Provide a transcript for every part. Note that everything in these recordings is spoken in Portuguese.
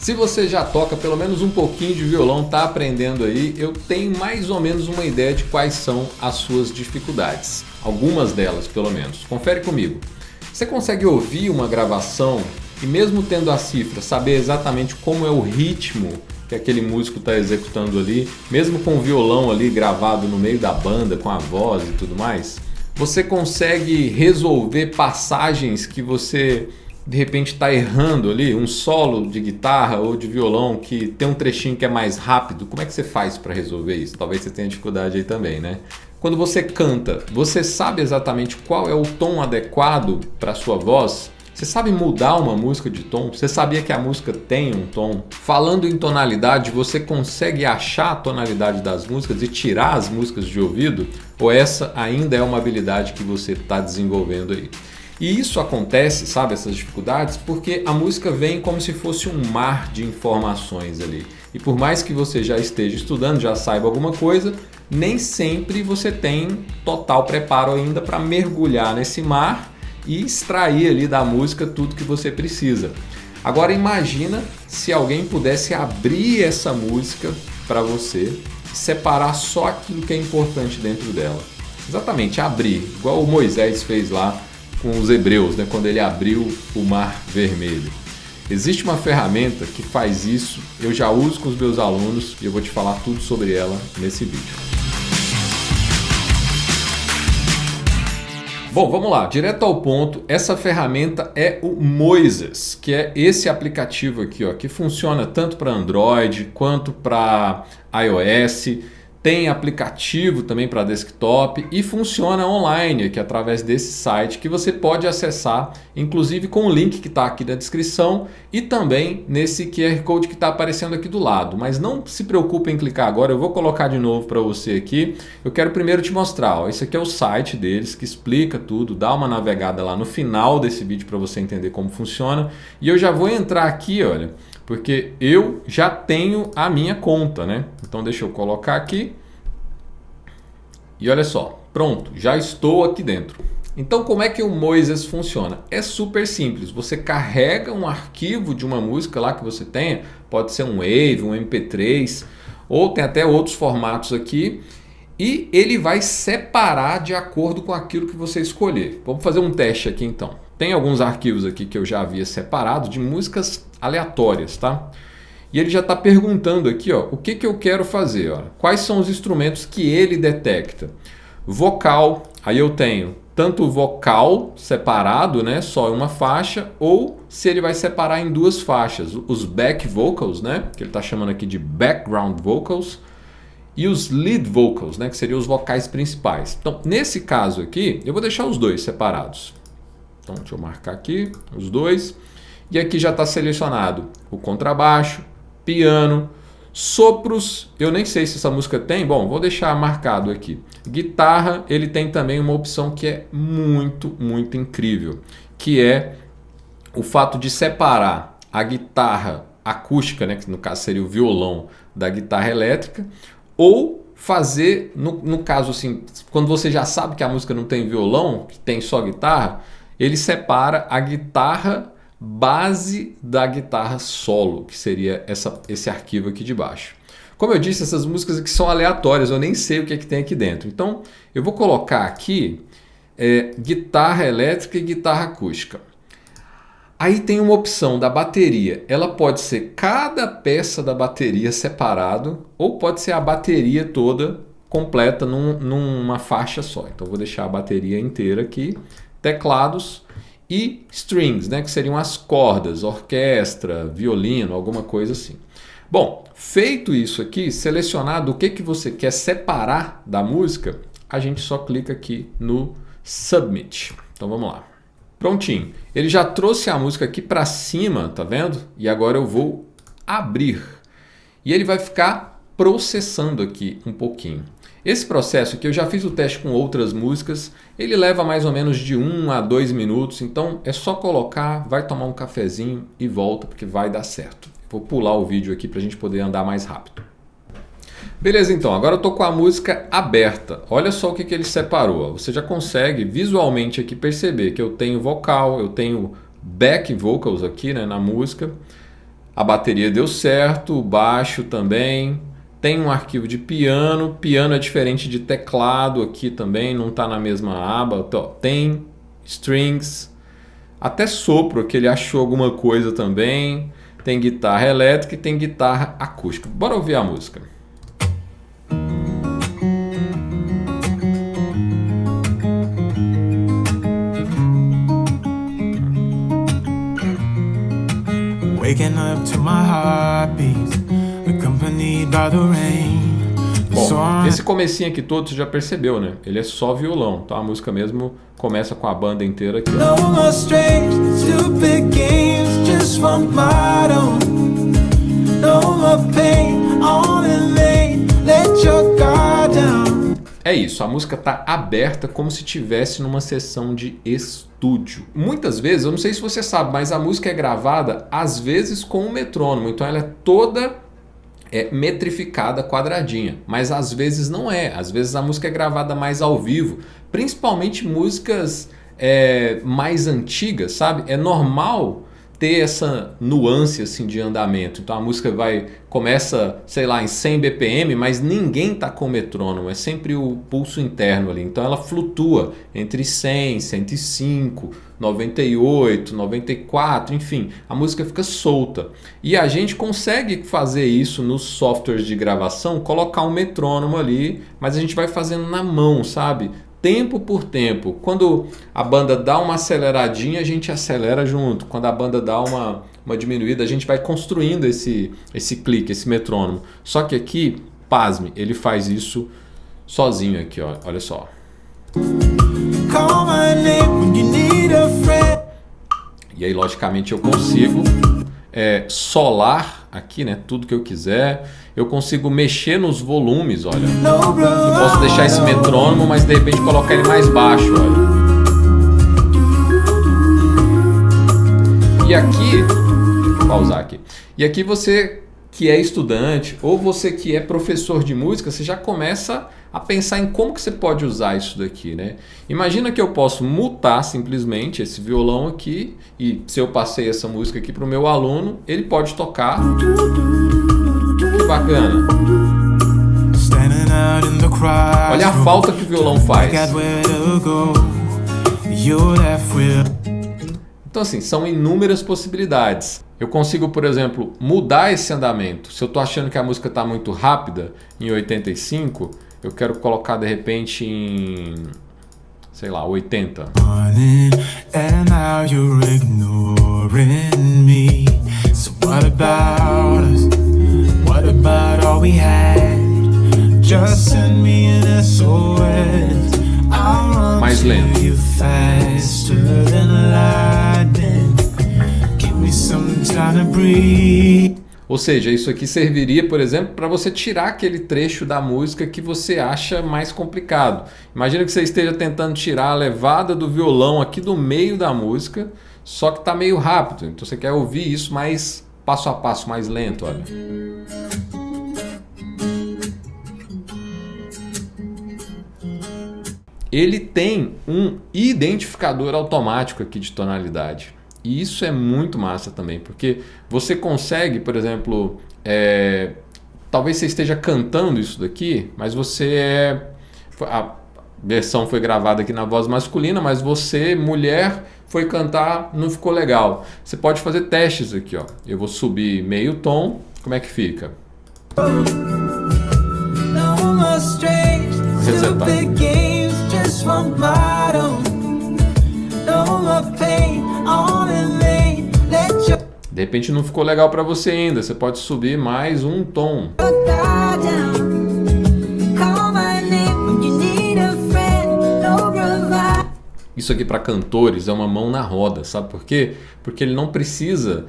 Se você já toca pelo menos um pouquinho de violão, está aprendendo aí, eu tenho mais ou menos uma ideia de quais são as suas dificuldades. Algumas delas, pelo menos. Confere comigo. Você consegue ouvir uma gravação e mesmo tendo a cifra, saber exatamente como é o ritmo que aquele músico está executando ali, mesmo com o violão ali gravado no meio da banda, com a voz e tudo mais? Você consegue resolver passagens que você de repente está errando ali, um solo de guitarra ou de violão que tem um trechinho que é mais rápido? Como é que você faz para resolver isso? Talvez você tenha dificuldade aí também, né? Quando você canta, você sabe exatamente qual é o tom adequado para a sua voz? Você sabe mudar uma música de tom? Você sabia que a música tem um tom? Falando em tonalidade, você consegue achar a tonalidade das músicas e tirar as músicas de ouvido? Ou essa ainda é uma habilidade que você está desenvolvendo aí? E isso acontece, sabe, essas dificuldades, porque a música vem como se fosse um mar de informações ali. E por mais que você já esteja estudando, já saiba alguma coisa, nem sempre você tem total preparo ainda para mergulhar nesse mar e extrair ali da música tudo que você precisa. Agora imagina se alguém pudesse abrir essa música para você e separar só aquilo que é importante dentro dela. Exatamente, abrir, igual o Moisés fez lá com os hebreus, né, quando ele abriu o Mar Vermelho. Existe uma ferramenta que faz isso, eu já uso com os meus alunos e eu vou te falar tudo sobre ela nesse vídeo. Bom, vamos lá, direto ao ponto. Essa ferramenta é o Moises, que é esse aplicativo aqui, ó, que funciona tanto para Android quanto para iOS. Tem aplicativo também para desktop e funciona online aqui através desse site que você pode acessar, inclusive com o link que está aqui na descrição e também nesse QR Code que está aparecendo aqui do lado. Mas não se preocupe em clicar agora, eu vou colocar de novo para você aqui. Eu quero primeiro te mostrar, ó, esse aqui é o site deles que explica tudo, dá uma navegada lá no final desse vídeo para você entender como funciona. E eu já vou entrar aqui, olha, porque eu já tenho a minha conta, né? Então deixa eu colocar aqui. E olha só, pronto, já estou aqui dentro. Então como é que o Moises funciona? É super simples, você carrega um arquivo de uma música lá que você tenha, pode ser um Wave, um MP3, ou tem até outros formatos aqui, e ele vai separar de acordo com aquilo que você escolher. Vamos fazer um teste aqui então. Tem alguns arquivos aqui que eu já havia separado de músicas aleatórias, tá? E ele já está perguntando aqui, ó, o que eu quero fazer, ó, quais são os instrumentos que ele detecta. Vocal, aí eu tenho tanto vocal separado, né, só uma faixa, ou se ele vai separar em duas faixas, os back vocals, né, que ele está chamando aqui de background vocals, e os lead vocals, né, que seriam os vocais principais. Então, nesse caso aqui, eu vou deixar os dois separados. Então, deixa eu marcar aqui os dois. E aqui já está selecionado o contrabaixo, piano, sopros, eu nem sei se essa música tem, bom, vou deixar marcado aqui. Guitarra, ele tem também uma opção que é muito, muito incrível, que é o fato de separar a guitarra acústica, né, que no caso seria o violão, da guitarra elétrica, ou fazer, no caso assim, quando você já sabe que a música não tem violão, que tem só guitarra, ele separa a guitarra base da guitarra solo, que seria esse arquivo aqui de baixo. Como eu disse, essas músicas aqui são aleatórias, eu nem sei o que é que tem aqui dentro. Então, eu vou colocar aqui guitarra elétrica e guitarra acústica. Aí tem uma opção da bateria. Ela pode ser cada peça da bateria separado, ou pode ser a bateria toda completa numa faixa só. Então, eu vou deixar a bateria inteira aqui. Teclados e strings, né, que seriam as cordas, orquestra, violino, alguma coisa assim. Bom, feito isso aqui, selecionado o que você quer separar da música, a gente só clica aqui no Submit. Então vamos lá. Prontinho. Ele já trouxe a música aqui para cima, tá vendo? E agora eu vou abrir. E ele vai ficar processando aqui um pouquinho. Esse processo aqui, eu já fiz o teste com outras músicas, ele leva mais ou menos de 1 a 2 minutos, então é só colocar, vai tomar um cafezinho e volta, porque vai dar certo. Vou pular o vídeo aqui para a gente poder andar mais rápido. Beleza, então, agora eu estou com a música aberta. Olha só o que ele separou. Você já consegue visualmente aqui perceber que eu tenho vocal, eu tenho back vocals aqui, né, na música, A bateria deu certo, o baixo também. Tem um arquivo de piano. Piano é diferente de teclado aqui também, não está na mesma aba. Então, tem strings, até sopro que ele achou alguma coisa também. Tem guitarra elétrica e tem guitarra acústica. Bora ouvir a música. Waking up to my heartbeat, accompanied by the rain. Bom, esse comecinho aqui todo você já percebeu, né? Ele é só violão, então a música mesmo começa com a banda inteira aqui. No more strange, stupid games, just want my own. No more pain, on and lane, let your guard down. É isso, a música tá aberta como se tivesse numa sessão de estúdio. Muitas vezes, eu não sei se você sabe, mas a música é gravada às vezes com um metrônomo, então ela é toda metrificada, quadradinha, mas às vezes não é. Às vezes a música é gravada mais ao vivo, principalmente músicas mais antigas, sabe? É normal ter essa nuance assim de andamento. Então a música começa, sei lá, em 100 BPM, mas ninguém tá com o metrônomo, é sempre o pulso interno ali. Então ela flutua entre 100, 105, 98, 94, enfim, a música fica solta. E a gente consegue fazer isso nos softwares de gravação, colocar um metrônomo ali, mas a gente vai fazendo na mão, sabe? Tempo por tempo. Quando a banda dá uma aceleradinha, a gente acelera junto. Quando a banda dá uma diminuída, a gente vai construindo esse clique, esse metrônomo. Só que aqui, pasme, ele faz isso sozinho aqui, ó. Olha só. E aí, logicamente, eu consigo solar aqui, né? Tudo que eu quiser. Eu consigo mexer nos volumes, olha. Eu posso deixar esse metrônomo, mas de repente colocar ele mais baixo, olha. E aqui, vou pausar aqui. E aqui você que é estudante ou você que é professor de música, você já começa a pensar em como que você pode usar isso daqui, né? Imagina que eu posso mutar simplesmente esse violão aqui e se eu passei essa música aqui para o meu aluno, ele pode tocar. Que bacana. Olha a falta que o violão faz. Então assim, são inúmeras possibilidades. Eu consigo, por exemplo, mudar esse andamento. Se eu estou achando que a música está muito rápida, em 85, eu quero colocar de repente em, sei lá, 80. Mais lento. Ou seja, isso aqui serviria, por exemplo, para você tirar aquele trecho da música que você acha mais complicado. Imagina que você esteja tentando tirar a levada do violão aqui do meio da música, só que está meio rápido. Então você quer ouvir isso mais passo a passo, mais lento, olha. Ele tem um identificador automático aqui de tonalidade. E isso é muito massa também, porque você consegue, por exemplo, talvez você esteja cantando isso daqui, mas a versão foi gravada aqui na voz masculina, mas você, mulher, foi cantar, não ficou legal. Você pode fazer testes aqui, ó. Eu vou subir meio tom, como é que fica? Resetar. De repente não ficou legal para você ainda, você pode subir mais um tom. Isso aqui para cantores é uma mão na roda, sabe por quê? Porque ele não precisa,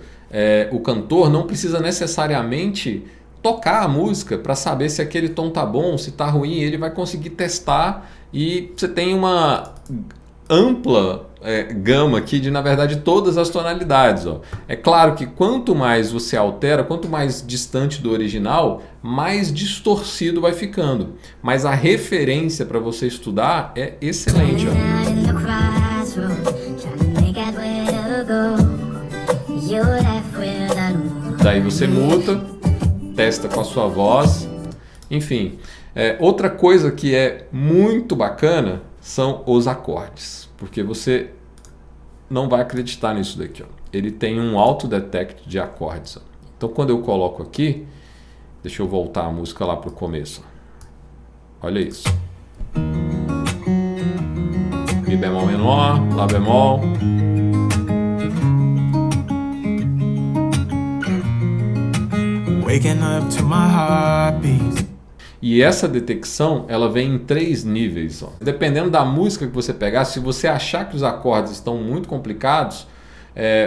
o cantor não precisa necessariamente tocar a música para saber se aquele tom tá bom, se tá ruim, ele vai conseguir testar e você tem uma ampla gama aqui de, na verdade, todas as tonalidades. Ó. É claro que quanto mais você altera, quanto mais distante do original, mais distorcido vai ficando. Mas a referência para você estudar é excelente. Ó. Daí você muta, testa com a sua voz, enfim. Outra coisa que é muito bacana são os acordes, porque você não vai acreditar nisso daqui, ó. Ele tem um auto-detect de acordes, ó. Então quando eu coloco aqui, deixa eu voltar a música lá para o começo. Olha isso. Mi bemol menor, Lá bemol. Waking up to my heartbeat. E essa detecção, ela vem em 3 níveis, ó. Dependendo da música que você pegar, se você achar que os acordes estão muito complicados,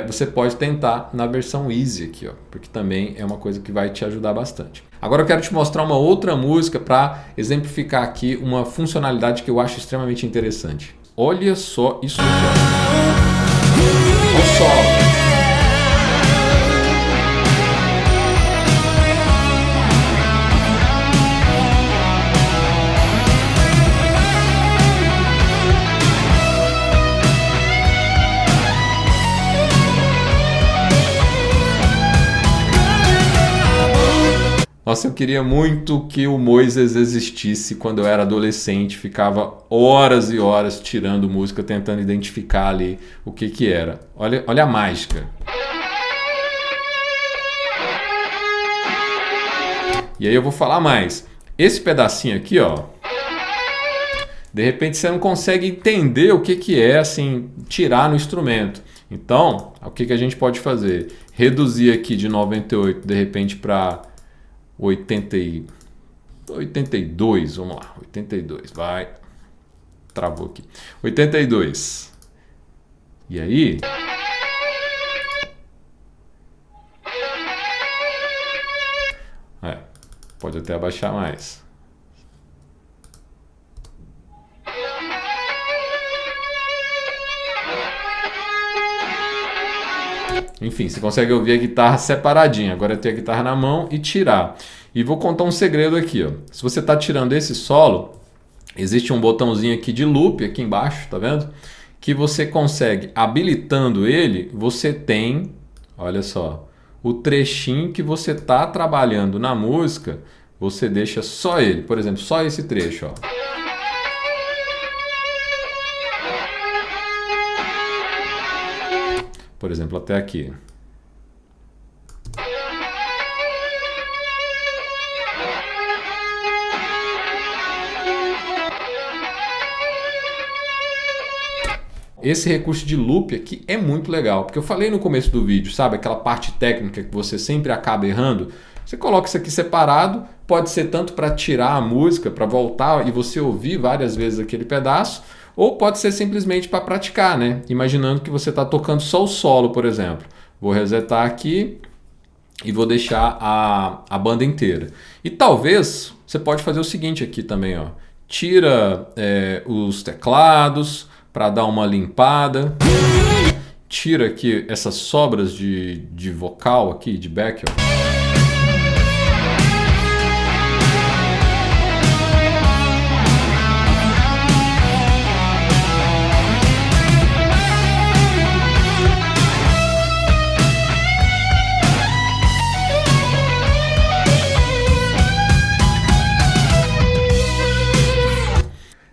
você pode tentar na versão Easy aqui, ó, porque também é uma coisa que vai te ajudar bastante. Agora eu quero te mostrar uma outra música para exemplificar aqui uma funcionalidade que eu acho extremamente interessante. Olha só isso aqui, ó. Olha o solo. Nossa, eu queria muito que o Moises existisse quando eu era adolescente, ficava horas e horas tirando música, tentando identificar ali o que era. Olha a mágica. E aí eu vou falar mais. Esse pedacinho aqui, ó, de repente você não consegue entender o que é, assim, tirar no instrumento. Então, o que a gente pode fazer? Reduzir aqui de 98, de repente, para 82, vamos lá, 82, vai, travou aqui, 82, e aí, pode até abaixar mais. Enfim, você consegue ouvir a guitarra separadinha. Agora eu tenho a guitarra na mão e tirar. E vou contar um segredo aqui, ó. Se você está tirando esse solo, existe um botãozinho aqui de loop aqui embaixo, tá vendo? Que você consegue, habilitando ele, você tem, olha só, o trechinho que você está trabalhando na música, você deixa só ele. Por exemplo, só esse trecho, ó. Por exemplo, até aqui. Esse recurso de loop aqui é muito legal, porque eu falei no começo do vídeo, sabe? Aquela parte técnica que você sempre acaba errando. Você coloca isso aqui separado, pode ser tanto para tirar a música, para voltar e você ouvir várias vezes aquele pedaço, ou pode ser simplesmente para praticar, né? Imaginando que você está tocando só o solo, por exemplo. Vou resetar aqui e vou deixar a banda inteira. E talvez você pode fazer o seguinte aqui também, ó. Tira os teclados para dar uma limpada. Tira aqui essas sobras de vocal aqui, de back, ó.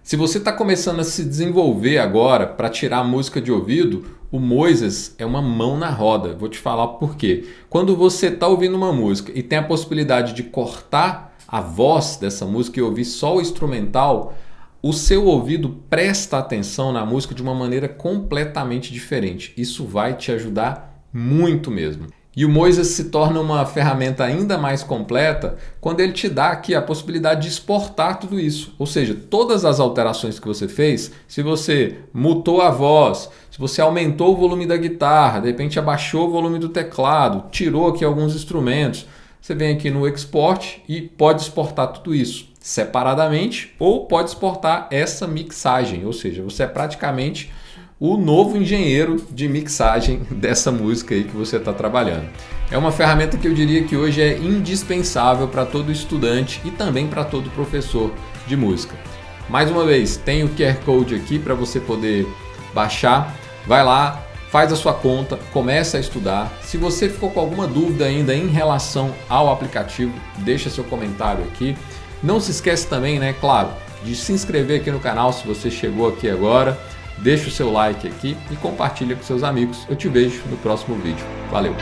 Se você está começando a se desenvolver agora para tirar a música de ouvido, o Moises é uma mão na roda. Vou te falar por quê. Quando você está ouvindo uma música e tem a possibilidade de cortar a voz dessa música e ouvir só o instrumental, o seu ouvido presta atenção na música de uma maneira completamente diferente. Isso vai te ajudar muito mesmo. E o Moises se torna uma ferramenta ainda mais completa quando ele te dá aqui a possibilidade de exportar tudo isso. Ou seja, todas as alterações que você fez, se você mutou a voz, se você aumentou o volume da guitarra, de repente abaixou o volume do teclado, tirou aqui alguns instrumentos, você vem aqui no Export e pode exportar tudo isso separadamente ou pode exportar essa mixagem. Ou seja, você é praticamente o novo engenheiro de mixagem dessa música aí que você está trabalhando. É uma ferramenta que eu diria que hoje é indispensável para todo estudante e também para todo professor de música. Mais uma vez, tem o QR Code aqui para você poder baixar. Vai lá, faz a sua conta, começa a estudar. Se você ficou com alguma dúvida ainda em relação ao aplicativo, deixa seu comentário aqui. Não se esquece também, né, claro, de se inscrever aqui no canal se você chegou aqui agora. Deixa o seu like aqui e compartilha com seus amigos. Eu te vejo no próximo vídeo. Valeu!